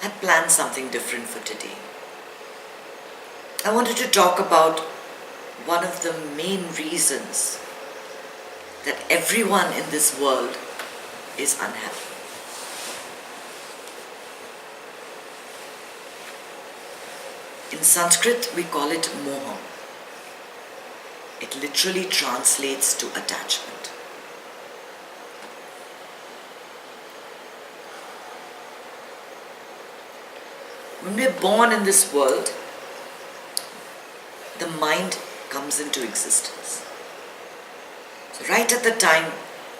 had planned something different for today. I wanted to talk about one of the main reasons that everyone in this world is unhappy. In Sanskrit, we call it moha. It literally translates to attachment. When we're born in this world, the mind comes into existence. So right at the time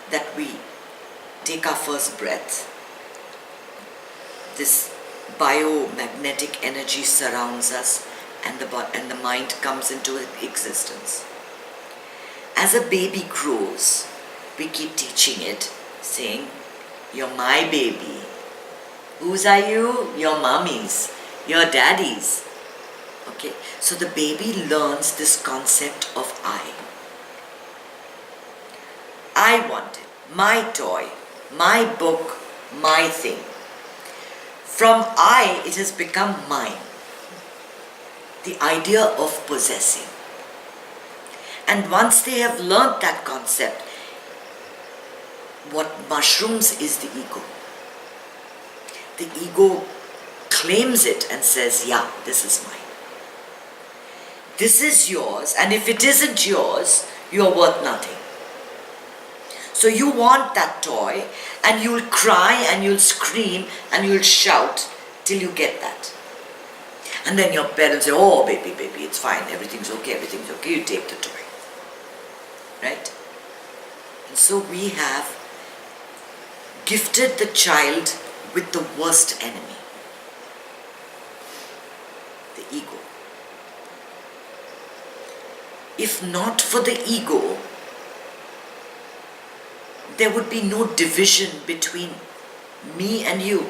that we take our first breath, this biomagnetic energy surrounds us and the mind comes into existence. As a baby grows, we keep teaching it, saying, "You're my baby." Whose are you? Your mummies, your daddies. Okay, so the baby learns this concept of I. I want it, my toy, my book, my thing. From I, it has become mine. The idea of possessing. And once they have learnt that concept, what mushrooms is the ego. The ego claims it and says, yeah, this is mine. This is yours, and if it isn't yours, you're worth nothing. So you want that toy, and you'll cry, and you'll scream, and you'll shout till you get that. And then your parents say, "Oh, baby, it's fine, everything's okay, you take the toy." Right? And so we have gifted the child with the worst enemy, the ego. If not for the ego, there would be no division between me and you.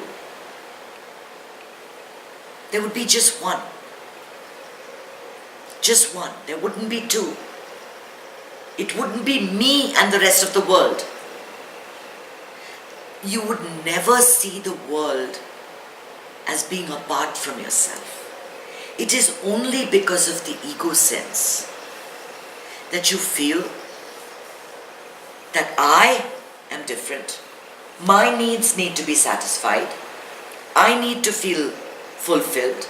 There would be just one. Just one. There wouldn't be two. It wouldn't be me and the rest of the world. You would never see the world as being apart from yourself. It is only because of the ego sense that you feel that I am different. My needs need to be satisfied. I need to feel fulfilled.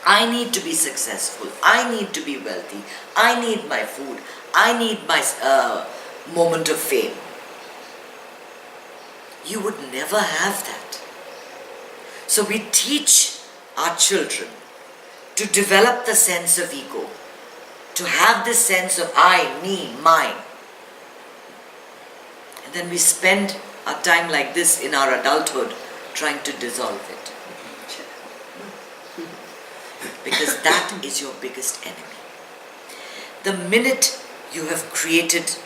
I need to be successful. I need to be wealthy. I need my food. I need my moment of fame. You would never have that. So we teach our children to develop the sense of ego, to have this sense of I, me, mine. And then we spend our time like this in our adulthood trying to dissolve it. Because that is your biggest enemy. The minute you have created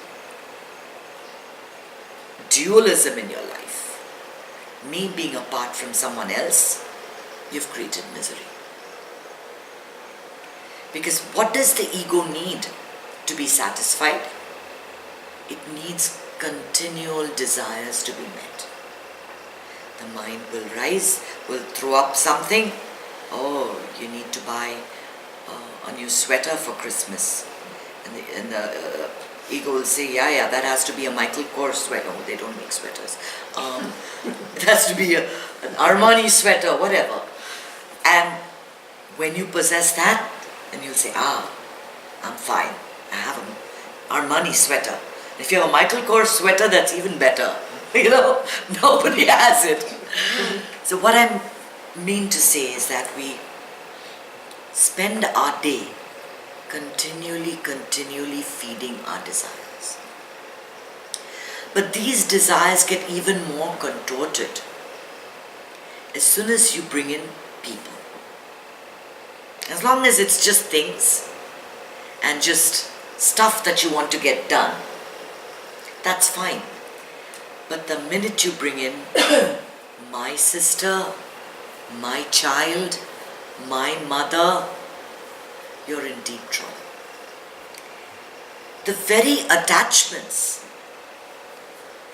dualism in your life, me being apart from someone else, you've created misery. Because what does the ego need to be satisfied? It needs continual desires to be met. The mind will rise, will throw up something. Oh, you need to buy a new sweater for Christmas. And the ego will say, yeah, that has to be a Michael Kors sweater. Oh, they don't make sweaters. It has to be an Armani sweater, whatever. And when you possess that, then you'll say, I'm fine. I have an Armani sweater. If you have a Michael Kors sweater, that's even better. Nobody has it. So what I mean to say is that we spend our day continually feeding our desires. But these desires get even more contorted as soon as you bring in people. As long as it's just things and just stuff that you want to get done, that's fine. But the minute you bring in my sister, my child, my mother, you're in deep trouble. The very attachments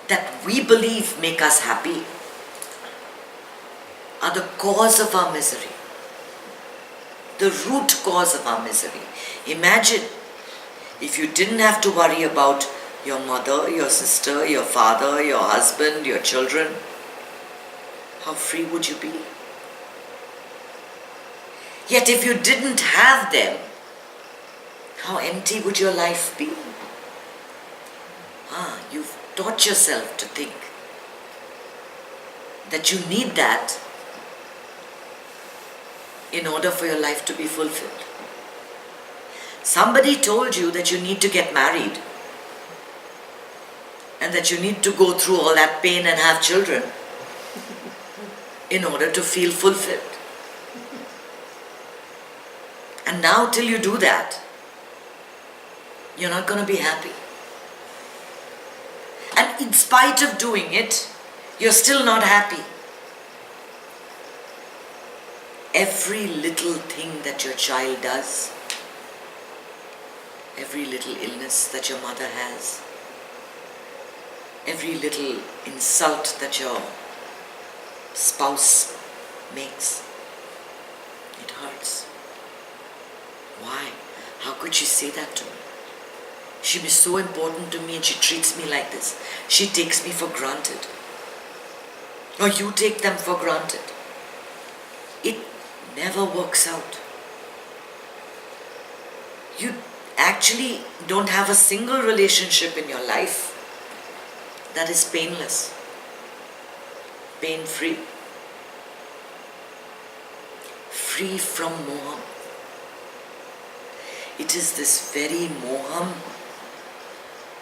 that we believe make us happy are the cause of our misery. The root cause of our misery. Imagine if you didn't have to worry about your mother, your sister, your father, your husband, your children. How free would you be? Yet if you didn't have them, how empty would your life be? You've taught yourself to think that you need that in order for your life to be fulfilled. Somebody told you that you need to get married and that you need to go through all that pain and have children in order to feel fulfilled. And now till you do that, you're not going to be happy. And in spite of doing it, you're still not happy. Every little thing that your child does, every little illness that your mother has, every little insult that your spouse makes, it hurts. Why? How could she say that to me? She is so important to me and she treats me like this. She takes me for granted. Or you take them for granted. It never works out. You actually don't have a single relationship in your life that is painless, pain-free, free from moham. It is this very moham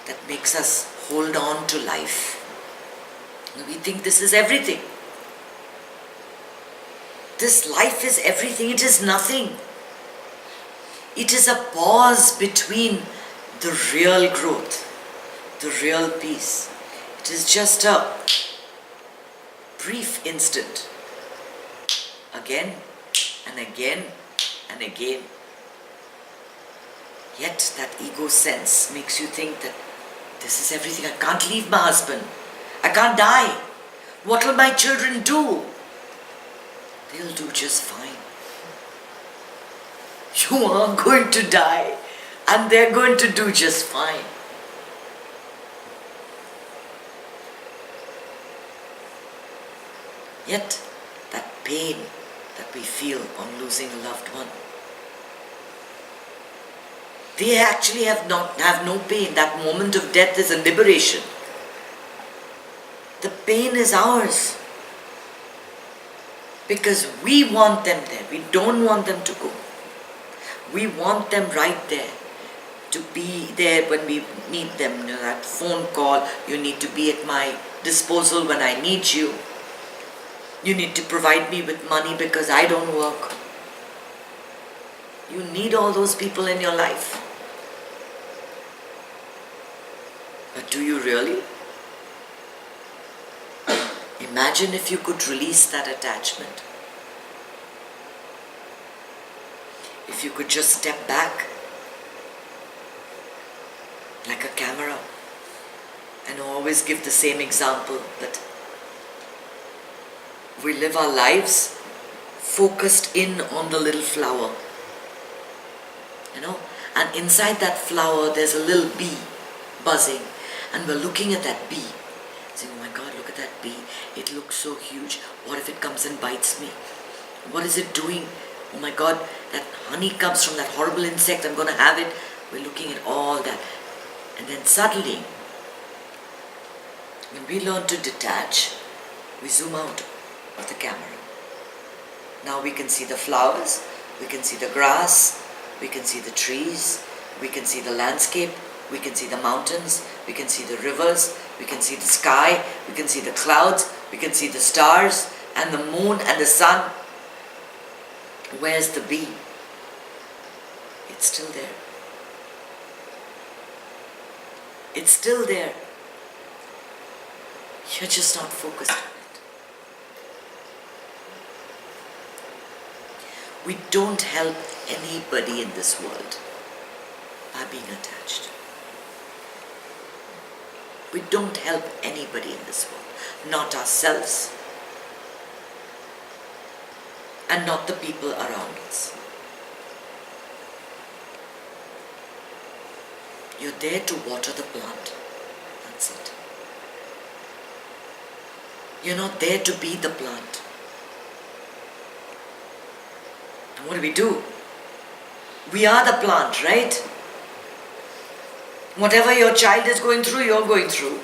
that makes us hold on to life. We think this is everything. This life is everything. It is nothing. It is a pause between the real growth, the real peace. It is just a brief instant. Again and again and again. Yet that ego sense makes you think that this is everything. I can't leave my husband. I can't die. What will my children do? They'll do just fine. You are going to die and they're going to do just fine. Yet that pain that we feel on losing a loved one, they actually have no pain. That moment of death is a liberation. The pain is ours. Because we want them there. We don't want them to go. We want them right there. To be there when we need them. You know, that phone call, you need to be at my disposal when I need you. You need to provide me with money because I don't work. You need all those people in your life. But do you really? Imagine if you could release that attachment. If you could just step back like a camera and always give the same example that we live our lives focused in on the little flower. You know, and inside that flower there's a little bee buzzing, and we're looking at that bee saying, oh my God, look at that bee, it looks so huge. What if it comes and bites me? What is it doing? Oh my God, that honey comes from that horrible insect, I'm going to have it. We're looking at all that. And then suddenly, when we learn to detach, we zoom out of the camera. Now we can see the flowers, we can see the grass, we can see the trees, we can see the landscape, we can see the mountains, we can see the rivers, we can see the sky, we can see the clouds, we can see the stars and the moon and the sun. Where's the bee? It's still there. It's still there. You're just not focused on it. We don't help anybody in this world by being attached. We don't help anybody in this world. Not ourselves. and not the people around us. You're there to water the plant. That's it. You're not there to be the plant. And what do? We are the plant, right? Whatever your child is going through, you're going through.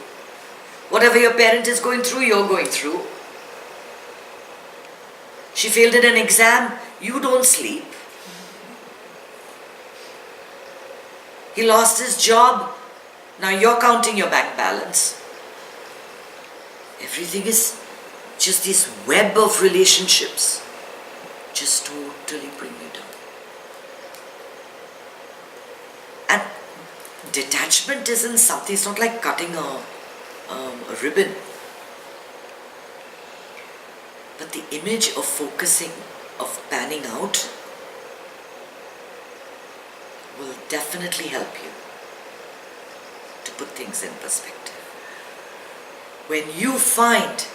Whatever your parent is going through, you're going through. She failed in an exam, you don't sleep. He lost his job, now you're counting your bank balance. Everything is just this web of relationships, just totally bring you down. And detachment isn't something, it's not like cutting a ribbon. But the image of focusing, of panning out, will definitely help you to put things in perspective. When you find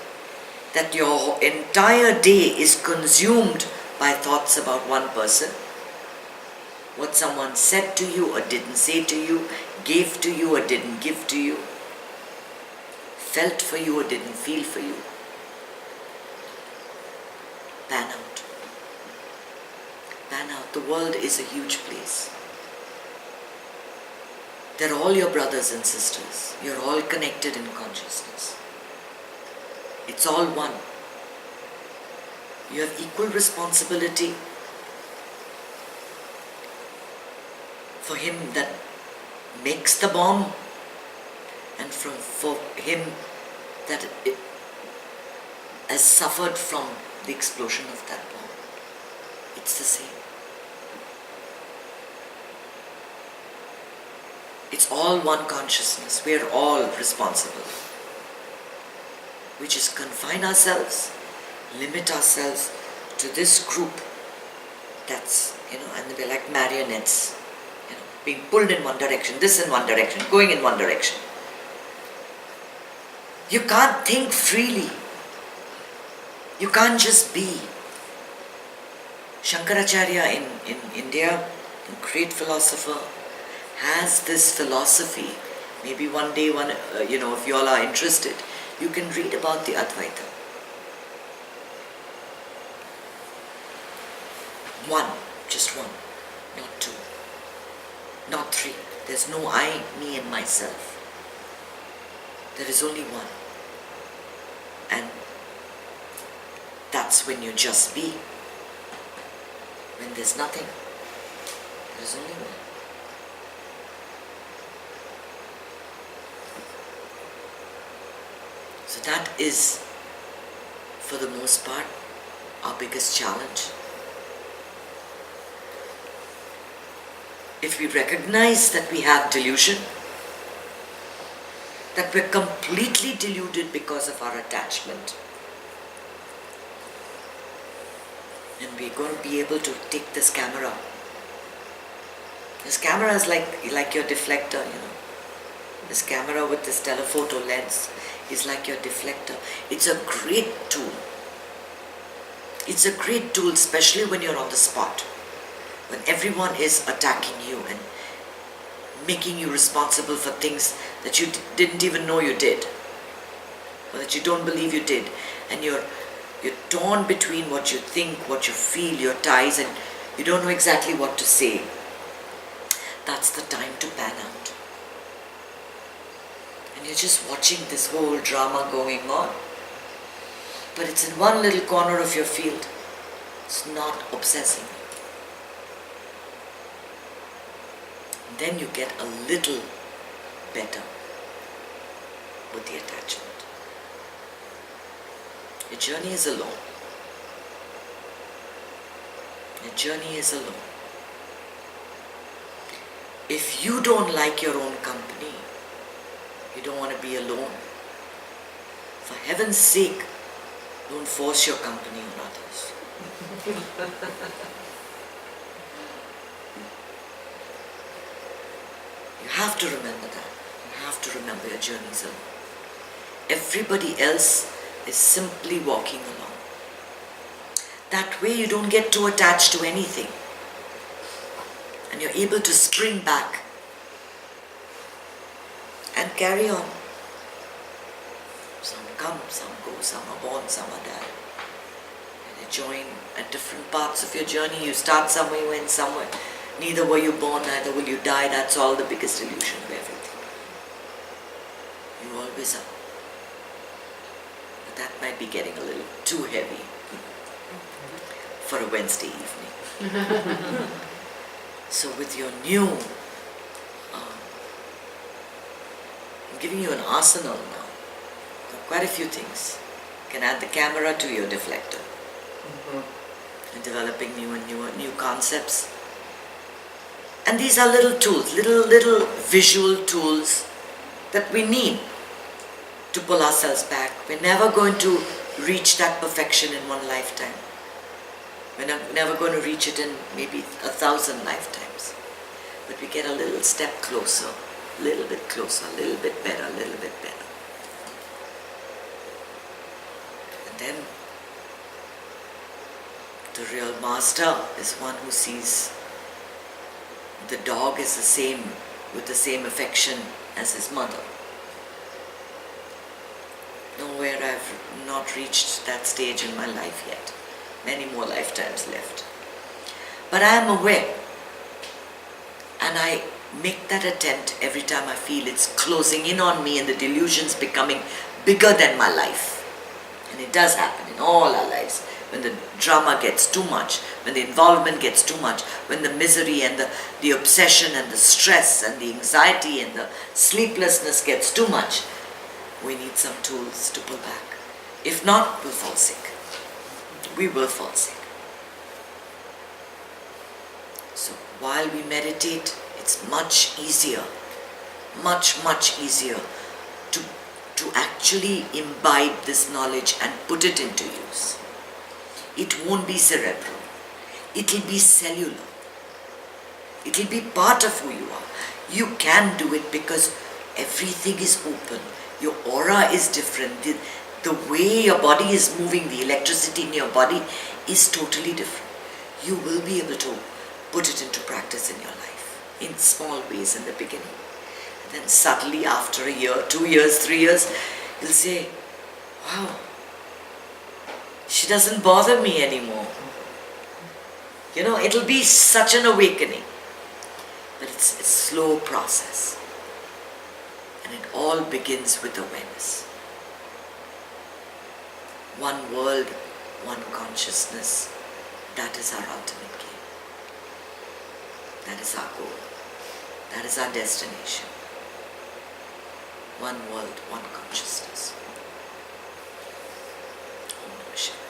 that your entire day is consumed by thoughts about one person, what someone said to you or didn't say to you, gave to you or didn't give to you, felt for you or didn't feel for you, pan out. Pan out. The world is a huge place. They're all your brothers and sisters. You're all connected in consciousness. It's all one. You have equal responsibility for him that makes the bomb and for him that has suffered from the explosion of that bomb. It's the same. It's all one consciousness. We're all responsible. We just confine ourselves, limit ourselves to this group that's, and we're like marionettes, being pulled in one direction, this in one direction, going in one direction. You can't think freely. You can't just be. Shankaracharya in India, a great philosopher, has this philosophy. Maybe one day, if you all are interested, you can read about the Advaita. One, just one, not two, not three. There's no I, me and myself. There is only one. And that's when you just be. When there's nothing, there's only one. So that is, for the most part, our biggest challenge. If we recognize that we have delusion, that we're completely deluded because of our attachment, and we're going to be able to take this camera. This camera is like your deflector, This camera with this telephoto lens is like your deflector. It's a great tool. It's a great tool, especially when you're on the spot. When everyone is attacking you and making you responsible for things that you didn't even know you did, or that you don't believe you did, and you're torn between what you think, what you feel, your ties, and you don't know exactly what to say. That's the time to pan out. And you're just watching this whole drama going on, but it's in one little corner of your field. It's not obsessing. Then you get a little better with the attachment. Your journey is alone. Your journey is alone. If you don't like your own company, you don't want to be alone, for heaven's sake, don't force your company on others. You have to remember that. You have to remember your journey is alone. Everybody else is simply walking along. That way you don't get too attached to anything. And you're able to spring back and carry on. Some come, some go, some are born, some are die. And they join at different parts of your journey. You start somewhere, you end somewhere. Neither were you born, neither will you die. That's all the biggest illusion of everything. You always are. But that might be getting a little too heavy for a Wednesday evening. So with your new, I'm giving you an arsenal now. Quite a few things. You can add the camera to your deflector. And developing new concepts. And these are little tools, little visual tools that we need to pull ourselves back. We're never going to reach that perfection in one lifetime. We're never going to reach it in maybe 1,000 lifetimes. But we get a little step closer, a little bit closer, a little bit better, a little bit better. And then the real master is one who sees the dog is the same, with the same affection as his mother. Nowhere I've not reached that stage in my life yet. Many more lifetimes left. But I am aware, and I make that attempt every time I feel it's closing in on me and the delusion's becoming bigger than my life. And it does happen in all our lives. When the drama gets too much, when the involvement gets too much, when the misery and the obsession and the stress and the anxiety and the sleeplessness gets too much, we need some tools to pull back. If not, we'll fall sick. We will fall sick. So while we meditate, it's much easier, much easier to actually imbibe this knowledge and put it into use. It won't be cerebral. It'll be cellular. It'll be part of who you are. You can do it because everything is open. Your aura is different. The way your body is moving, the electricity in your body is totally different. You will be able to put it into practice in your life in small ways in the beginning. And then subtly after a year, 2 years, 3 years, you'll say, wow, she doesn't bother me anymore. You know, it'll be such an awakening. But it's a slow process. And it all begins with awareness. One world, one consciousness. That is our ultimate game. That is our goal. That is our destination. One world, one consciousness. Om Namah Shivaya.